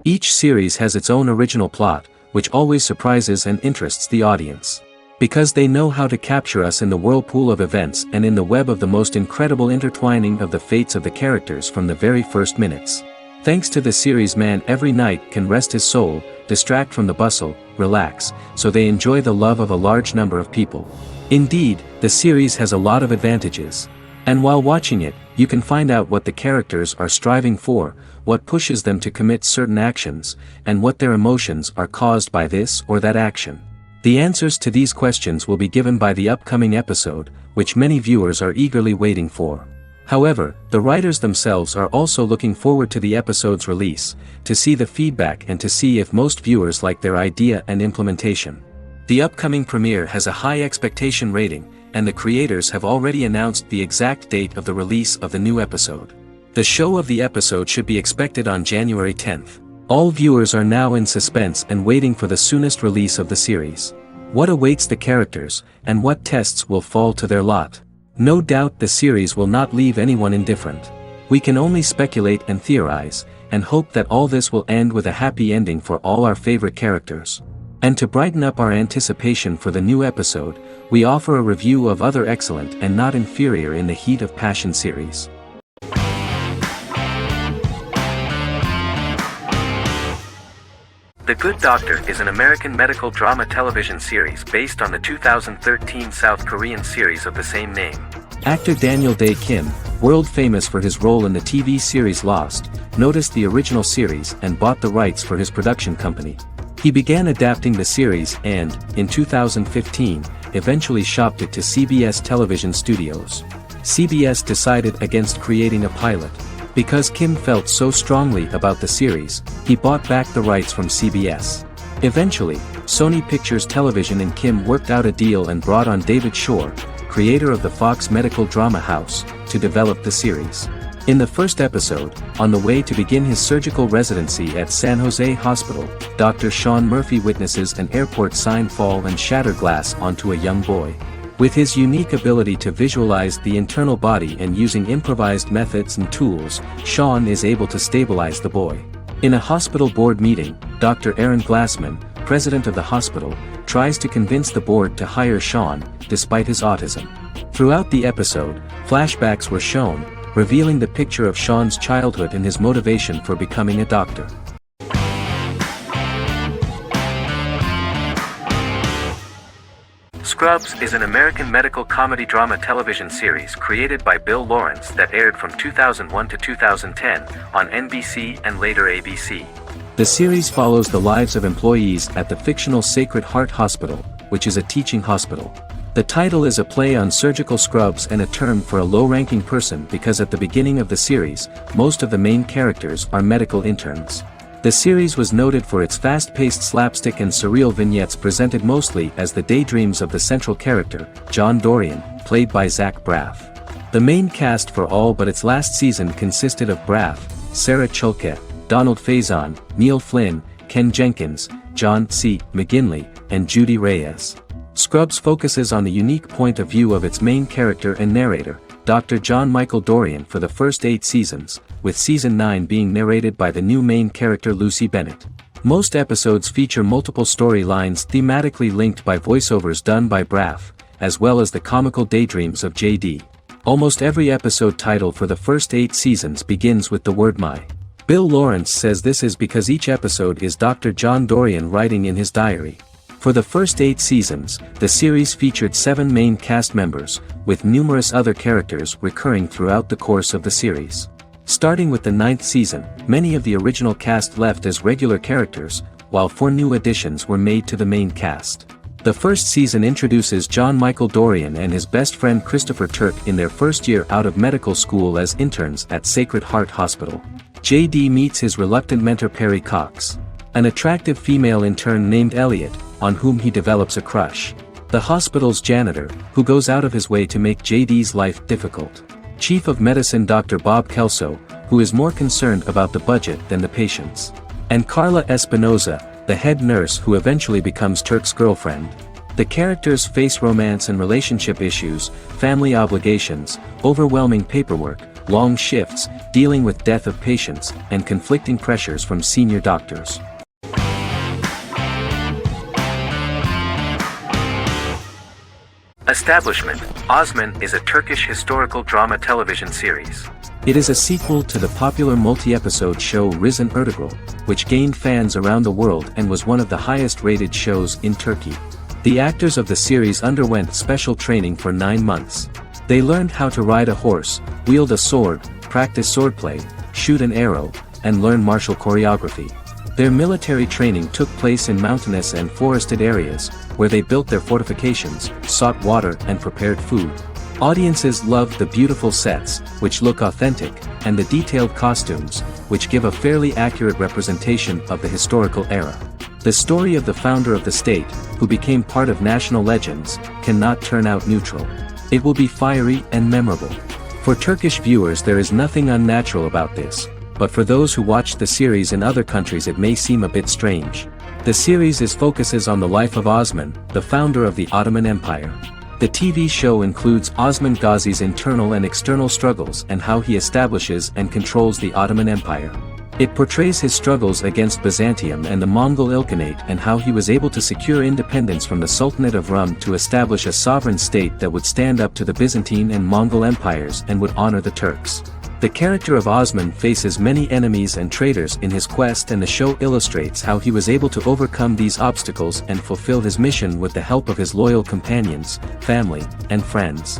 Each series has its own original plot, which always surprises and interests the audience. Because they know how to capture us in the whirlpool of events and in the web of the most incredible intertwining of the fates of the characters from the very first minutes. Thanks to the series, man every night can rest his soul, distract from the bustle, relax, so they enjoy the love of a large number of people. Indeed, the series has a lot of advantages. And while watching it, you can find out what the characters are striving for, what pushes them to commit certain actions, and what their emotions are caused by this or that action. The answers to these questions will be given by the upcoming episode, which many viewers are eagerly waiting for. However, the writers themselves are also looking forward to the episode's release, to see the feedback and to see if most viewers like their idea and implementation. The upcoming premiere has a high expectation rating, and the creators have already announced the exact date of the release of the new episode. The show of the episode should be expected on January 10th. All viewers are now in suspense and waiting for the soonest release of the series. What awaits the characters, and what tests will fall to their lot? No doubt the series will not leave anyone indifferent. We can only speculate and theorize, and hope that all this will end with a happy ending for all our favorite characters. And to brighten up our anticipation for the new episode, we offer a review of other excellent and not inferior in the Heat of Passion series. The Good Doctor is an American medical drama television series based on the 2013 South Korean series of the same name. Actor Daniel Dae Kim, world famous for his role in the TV series Lost, noticed the original series and bought the rights for his production company. He began adapting the series and, in 2015, eventually shopped it to CBS Television Studios. CBS decided against creating a pilot. Because Kim felt so strongly about the series, he bought back the rights from CBS. Eventually, Sony Pictures Television and Kim worked out a deal and brought on David Shore, creator of the Fox medical drama house, to develop the series. In the first episode, on the way to begin his surgical residency at San Jose Hospital, Dr. Sean Murphy witnesses an airport sign fall and shatter glass onto a young boy. With his unique ability to visualize the internal body and using improvised methods and tools, Sean is able to stabilize the boy. In a hospital board meeting, Dr. Aaron Glassman, president of the hospital, tries to convince the board to hire Sean, despite his autism. Throughout the episode, flashbacks were shown, revealing the picture of Sean's childhood and his motivation for becoming a doctor. Scrubs is an American medical comedy drama television series created by Bill Lawrence that aired from 2001 to 2010 on NBC and later ABC. The series follows the lives of employees at the fictional Sacred Heart Hospital, which is a teaching hospital. The title is a play on surgical scrubs and a term for a low-ranking person because at the beginning of the series, most of the main characters are medical interns. The series was noted for its fast-paced slapstick and surreal vignettes presented mostly as the daydreams of the central character, John Dorian, played by Zach Braff. The main cast for all but its last season consisted of Braff, Sarah Chulke, Donald Faison, Neil Flynn, Ken Jenkins, John C. McGinley, and Judy Reyes. Scrubs focuses on the unique point of view of its main character and narrator, Dr. John Michael Dorian for the first 8 seasons, with season 9 being narrated by the new main character Lucy Bennett. Most episodes feature multiple storylines thematically linked by voiceovers done by Braff, as well as the comical daydreams of JD. Almost every episode title for the first 8 seasons begins with the word my. Bill Lawrence says this is because each episode is Dr. John Dorian writing in his diary. For the first 8 seasons, the series featured 7 main cast members, with numerous other characters recurring throughout the course of the series. Starting with the 9th season, many of the original cast left as regular characters, while 4 new additions were made to the main cast. The first season introduces John Michael Dorian and his best friend Christopher Turk in their first year out of medical school as interns at Sacred Heart Hospital. JD meets his reluctant mentor Perry Cox, an attractive female intern named Elliot, on whom he develops a crush. The hospital's janitor, who goes out of his way to make JD's life difficult. Chief of Medicine Dr. Bob Kelso, who is more concerned about the budget than the patients. And Carla Espinoza, the head nurse who eventually becomes Turk's girlfriend. The characters face romance and relationship issues, family obligations, overwhelming paperwork, long shifts, dealing with death of patients, and conflicting pressures from senior doctors. Establishment: Osman is a Turkish historical drama television series. It is a sequel to the popular multi-episode show Risen Ertugrul, which gained fans around the world and was one of the highest-rated shows in Turkey. The actors of the series underwent special training for 9 months. They learned how to ride a horse, wield a sword, practice swordplay, shoot an arrow, and learn martial choreography. Their military training took place in mountainous and forested areas, where they built their fortifications, sought water and prepared food. Audiences loved the beautiful sets, which look authentic, and the detailed costumes, which give a fairly accurate representation of the historical era. The story of the founder of the state, who became part of national legends, cannot turn out neutral. It will be fiery and memorable. For Turkish viewers, there is nothing unnatural about this, but for those who watched the series in other countries it may seem a bit strange. The series focuses on the life of Osman, the founder of the Ottoman Empire. The TV show includes Osman Ghazi's internal and external struggles and how he establishes and controls the Ottoman Empire. It portrays his struggles against Byzantium and the Mongol Ilkhanate and how he was able to secure independence from the Sultanate of Rum to establish a sovereign state that would stand up to the Byzantine and Mongol empires and would honor the Turks. The character of Osman faces many enemies and traitors in his quest, and the show illustrates how he was able to overcome these obstacles and fulfill his mission with the help of his loyal companions, family, and friends.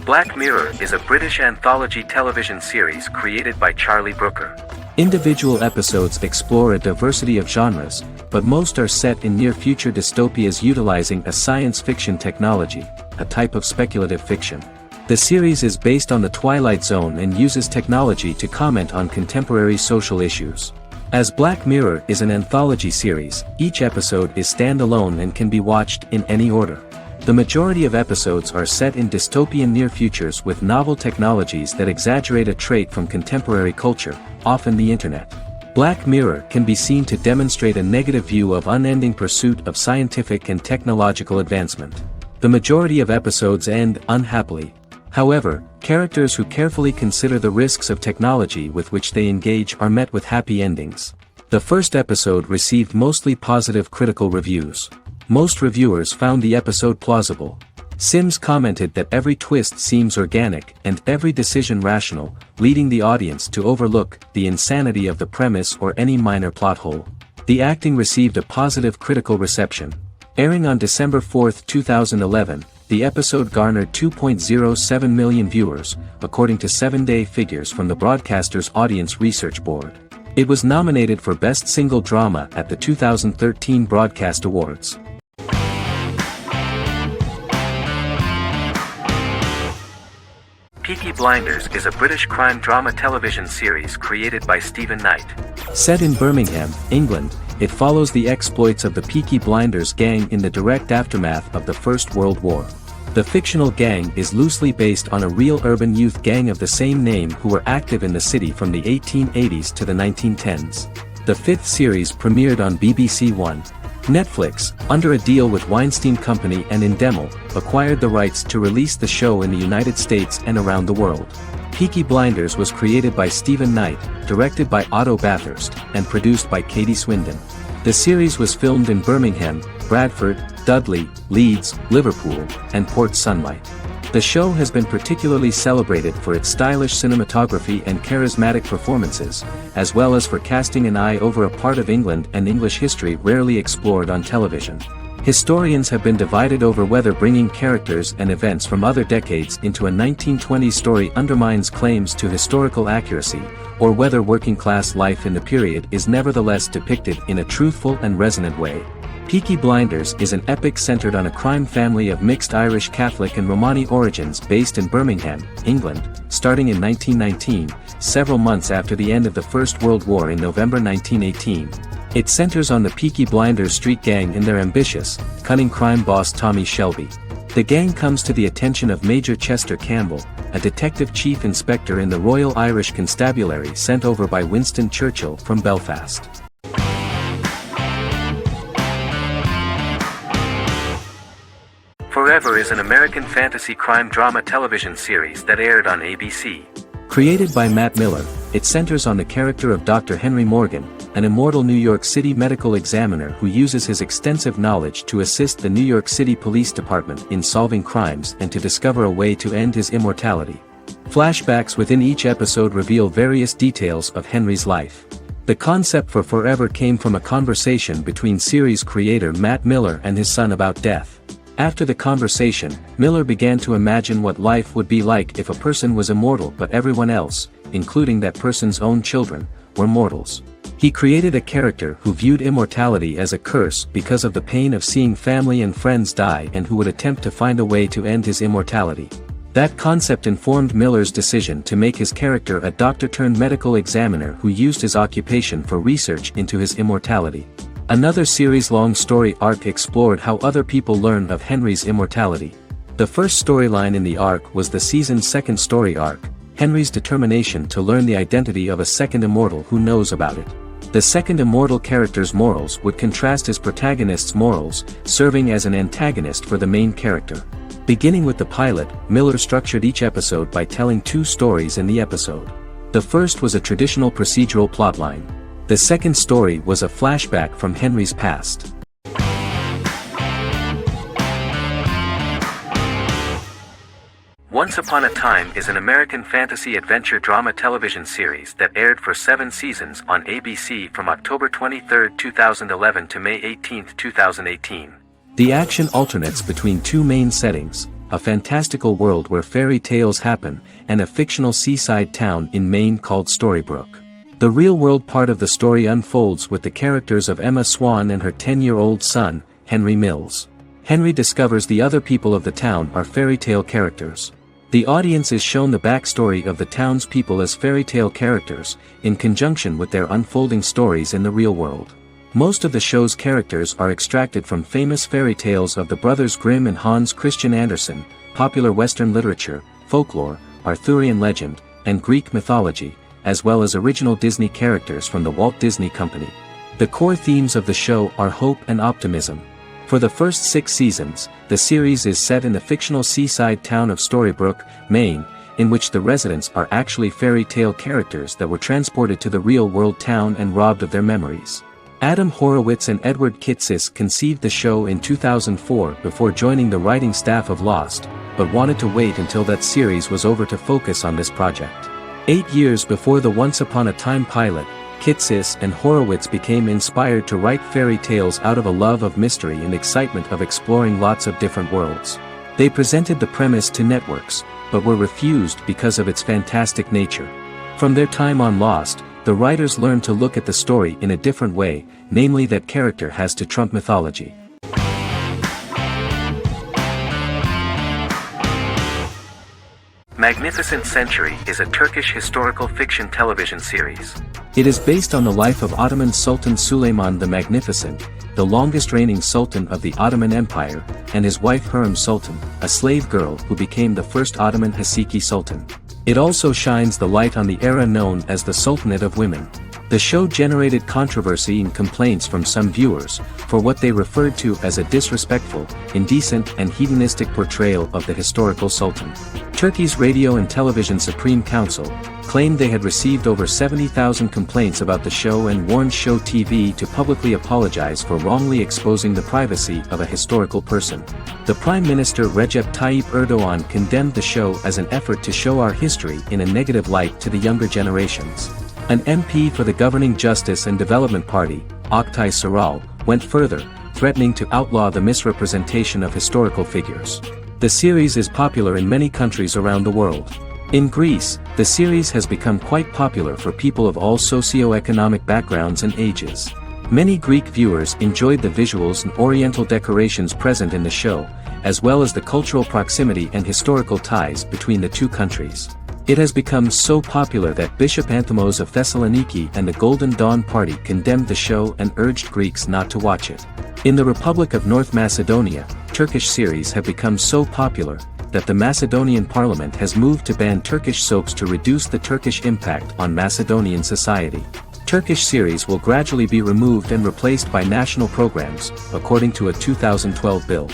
Black Mirror is a British anthology television series created by Charlie Brooker. Individual episodes explore a diversity of genres, but most are set in near-future dystopias utilizing a science fiction technology, a type of speculative fiction. The series is based on the Twilight Zone and uses technology to comment on contemporary social issues. As Black Mirror is an anthology series, each episode is standalone and can be watched in any order. The majority of episodes are set in dystopian near futures with novel technologies that exaggerate a trait from contemporary culture, often the internet. Black Mirror can be seen to demonstrate a negative view of unending pursuit of scientific and technological advancement. The majority of episodes end unhappily. However, characters who carefully consider the risks of technology with which they engage are met with happy endings. The first episode received mostly positive critical reviews. Most reviewers found the episode plausible. Sims commented that every twist seems organic and every decision rational, leading the audience to overlook the insanity of the premise or any minor plot hole. The acting received a positive critical reception. Airing on December 4, 2011, the episode garnered 2.07 million viewers, according to 7-day figures from the broadcaster's Audience Research Board. It was nominated for Best Single Drama at the 2013 Broadcast Awards. Peaky Blinders is a British crime drama television series created by Stephen Knight. Set in Birmingham, England, it follows the exploits of the Peaky Blinders gang in the direct aftermath of the First World War. The fictional gang is loosely based on a real urban youth gang of the same name who were active in the city from the 1880s to the 1910s. The 5th series premiered on BBC One. Netflix, under a deal with Weinstein Company and Endemol, acquired the rights to release the show in the United States and around the world. Peaky Blinders was created by Stephen Knight, directed by Otto Bathurst, and produced by Katie Swindon. The series was filmed in Birmingham, Bradford, Dudley, Leeds, Liverpool, and Port Sunlight. The show has been particularly celebrated for its stylish cinematography and charismatic performances, as well as for casting an eye over a part of England and English history rarely explored on television. Historians have been divided over whether bringing characters and events from other decades into a 1920s story undermines claims to historical accuracy, or whether working-class life in the period is nevertheless depicted in a truthful and resonant way. Peaky Blinders is an epic centered on a crime family of mixed Irish Catholic and Romani origins based in Birmingham, England, starting in 1919, several months after the end of the First World War in November 1918. It centers on the Peaky Blinders street gang and their ambitious, cunning crime boss Tommy Shelby. The gang comes to the attention of Major Chester Campbell, a detective chief inspector in the Royal Irish Constabulary sent over by Winston Churchill from Belfast. For Forever is an American fantasy crime drama television series that aired on ABC. Created by Matt Miller, it centers on the character of Dr. Henry Morgan, an immortal New York City medical examiner who uses his extensive knowledge to assist the New York City Police Department in solving crimes and to discover a way to end his immortality. Flashbacks within each episode reveal various details of Henry's life. The concept for Forever came from a conversation between series creator Matt Miller and his son about death. After the conversation, Miller began to imagine what life would be like if a person was immortal but everyone else, including that person's own children, were mortals. He created a character who viewed immortality as a curse because of the pain of seeing family and friends die and who would attempt to find a way to end his immortality. That concept informed Miller's decision to make his character a doctor-turned-medical examiner who used his occupation for research into his immortality. Another series-long story arc explored how other people learn of Henry's immortality. The first storyline in the arc was the season's second story arc, Henry's determination to learn the identity of a second immortal who knows about it. The second immortal character's morals would contrast his protagonist's morals, serving as an antagonist for the main character. Beginning with the pilot, Miller structured each episode by telling two stories in the episode. The first was a traditional procedural plotline. The second story was a flashback from Henry's past. Once Upon a Time is an American fantasy adventure drama television series that aired for 7 seasons on ABC from October 23, 2011 to May 18, 2018. The action alternates between two main settings, a fantastical world where fairy tales happen, and a fictional seaside town in Maine called Storybrooke. The real-world part of the story unfolds with the characters of Emma Swan and her 10-year-old son, Henry Mills. Henry discovers the other people of the town are fairy tale characters. The audience is shown the backstory of the town's people as fairy tale characters, in conjunction with their unfolding stories in the real world. Most of the show's characters are extracted from famous fairy tales of the Brothers Grimm and Hans Christian Andersen, popular Western literature, folklore, Arthurian legend, and Greek mythology, as well as original Disney characters from the Walt Disney Company. The core themes of the show are hope and optimism. For the first 6 seasons, the series is set in the fictional seaside town of Storybrooke, Maine, in which the residents are actually fairy tale characters that were transported to the real-world town and robbed of their memories. Adam Horowitz and Edward Kitsis conceived the show in 2004 before joining the writing staff of Lost, but wanted to wait until that series was over to focus on this project. 8 years before the Once Upon a Time pilot, Kitsis and Horowitz became inspired to write fairy tales out of a love of mystery and excitement of exploring lots of different worlds. They presented the premise to networks, but were refused because of its fantastic nature. From their time on Lost, the writers learned to look at the story in a different way, namely that character has to trump mythology. Magnificent Century is a Turkish historical fiction television series. It is based on the life of Ottoman Sultan Süleyman the Magnificent, the longest reigning sultan of the Ottoman Empire, and his wife Hürrem Sultan, a slave girl who became the first Ottoman Haseki Sultan. It also shines the light on the era known as the Sultanate of Women. The show generated controversy and complaints from some viewers, for what they referred to as a disrespectful, indecent and hedonistic portrayal of the historical sultan. Turkey's Radio and Television Supreme Council claimed they had received over 70,000 complaints about the show and warned Show TV to publicly apologize for wrongly exposing the privacy of a historical person. The Prime Minister Recep Tayyip Erdogan condemned the show as an effort to show our history in a negative light to the younger generations. An MP for the governing Justice and Development Party, Oktay Saral, went further, threatening to outlaw the misrepresentation of historical figures. The series is popular in many countries around the world. In Greece, the series has become quite popular for people of all socio-economic backgrounds and ages. Many Greek viewers enjoyed the visuals and oriental decorations present in the show, as well as the cultural proximity and historical ties between the two countries. It has become so popular that Bishop Anthimos of Thessaloniki and the Golden Dawn Party condemned the show and urged Greeks not to watch it. In the Republic of North Macedonia, Turkish series have become so popular that the Macedonian parliament has moved to ban Turkish soaps to reduce the Turkish impact on Macedonian society. Turkish series will gradually be removed and replaced by national programs, according to a 2012 bill.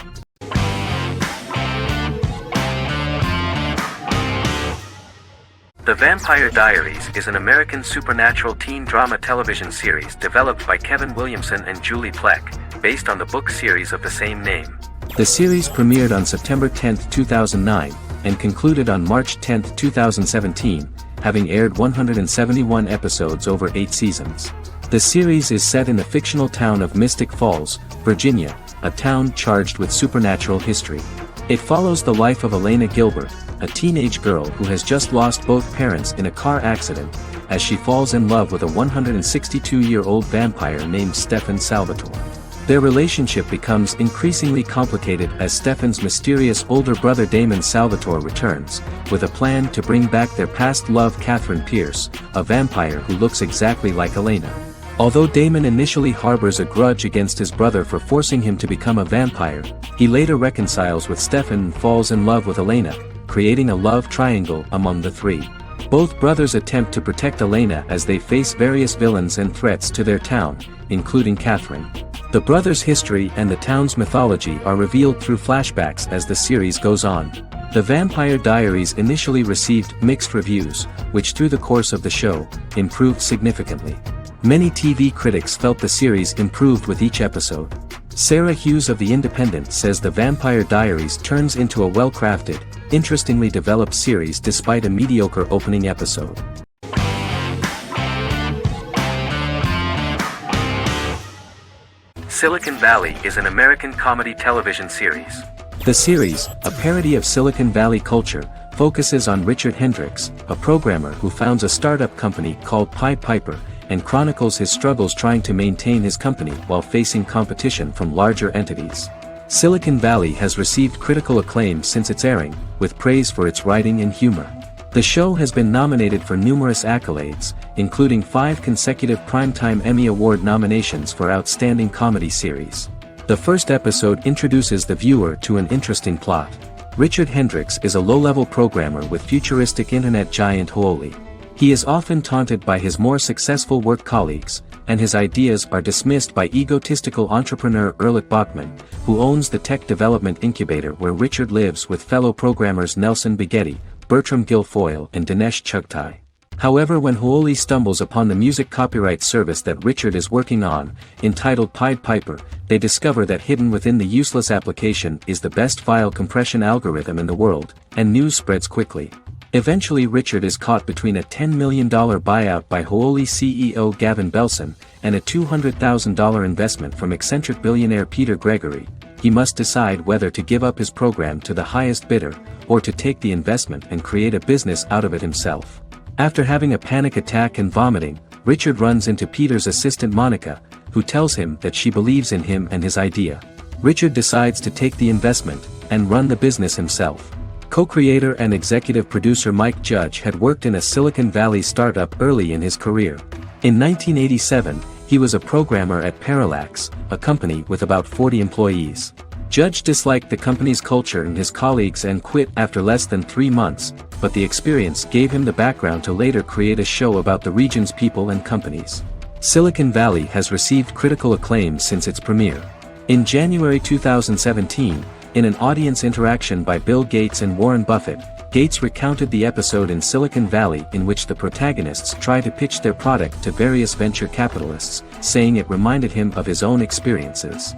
The Vampire Diaries is an American supernatural teen drama television series developed by Kevin Williamson and Julie Plec, based on the book series of the same name. The series premiered on September 10, 2009, and concluded on March 10, 2017, having aired 171 episodes over 8 seasons. The series is set in the fictional town of Mystic Falls, Virginia, a town charged with supernatural history. It follows the life of Elena Gilbert, a teenage girl who has just lost both parents in a car accident, as she falls in love with a 162-year-old vampire named Stefan Salvatore. Their relationship becomes increasingly complicated as Stefan's mysterious older brother Damon Salvatore returns, with a plan to bring back their past love Catherine Pierce, a vampire who looks exactly like Elena. Although Damon initially harbors a grudge against his brother for forcing him to become a vampire, he later reconciles with Stefan and falls in love with Elena, creating a love triangle among the three. Both brothers attempt to protect Elena as they face various villains and threats to their town, including Catherine. The brothers' history and the town's mythology are revealed through flashbacks as the series goes on. The Vampire Diaries initially received mixed reviews, which through the course of the show, improved significantly. Many TV critics felt the series improved with each episode. Sarah Hughes of The Independent says The Vampire Diaries turns into a well-crafted, interestingly developed series despite a mediocre opening episode. Silicon Valley is an American comedy television series. The series, a parody of Silicon Valley culture, focuses on Richard Hendricks, a programmer who founds a startup company called Pied Piper, and chronicles his struggles trying to maintain his company while facing competition from larger entities. Silicon Valley has received critical acclaim since its airing, with praise for its writing and humor. The show has been nominated for numerous accolades, including 5 consecutive Primetime Emmy Award nominations for Outstanding Comedy Series. The first episode introduces the viewer to an interesting plot. Richard Hendricks is a low-level programmer with futuristic internet giant Huoli. He is often taunted by his more successful work colleagues, and his ideas are dismissed by egotistical entrepreneur Erlich Bachman, who owns the tech development incubator where Richard lives with fellow programmers Nelson Bighetti, Bertram Guilfoyle and Dinesh Chugtai. However, when Huoli stumbles upon the music copyright service that Richard is working on, entitled Pied Piper, they discover that hidden within the useless application is the best file compression algorithm in the world, and news spreads quickly. Eventually Richard is caught between a $10 million buyout by Huoli CEO Gavin Belson, and a $200,000 investment from eccentric billionaire Peter Gregory. He must decide whether to give up his program to the highest bidder, or to take the investment and create a business out of it himself. After having a panic attack and vomiting, Richard runs into Peter's assistant Monica, who tells him that she believes in him and his idea. Richard decides to take the investment, and run the business himself. Co-creator and executive producer Mike Judge had worked in a Silicon Valley startup early in his career. In 1987, he was a programmer at Parallax, a company with about 40 employees. Judge disliked the company's culture and his colleagues and quit after less than 3 months, but the experience gave him the background to later create a show about the region's people and companies. Silicon Valley has received critical acclaim since its premiere. In January 2017, in an audience interaction by Bill Gates and Warren Buffett, Gates recounted the episode in Silicon Valley in which the protagonists try to pitch their product to various venture capitalists, saying it reminded him of his own experiences.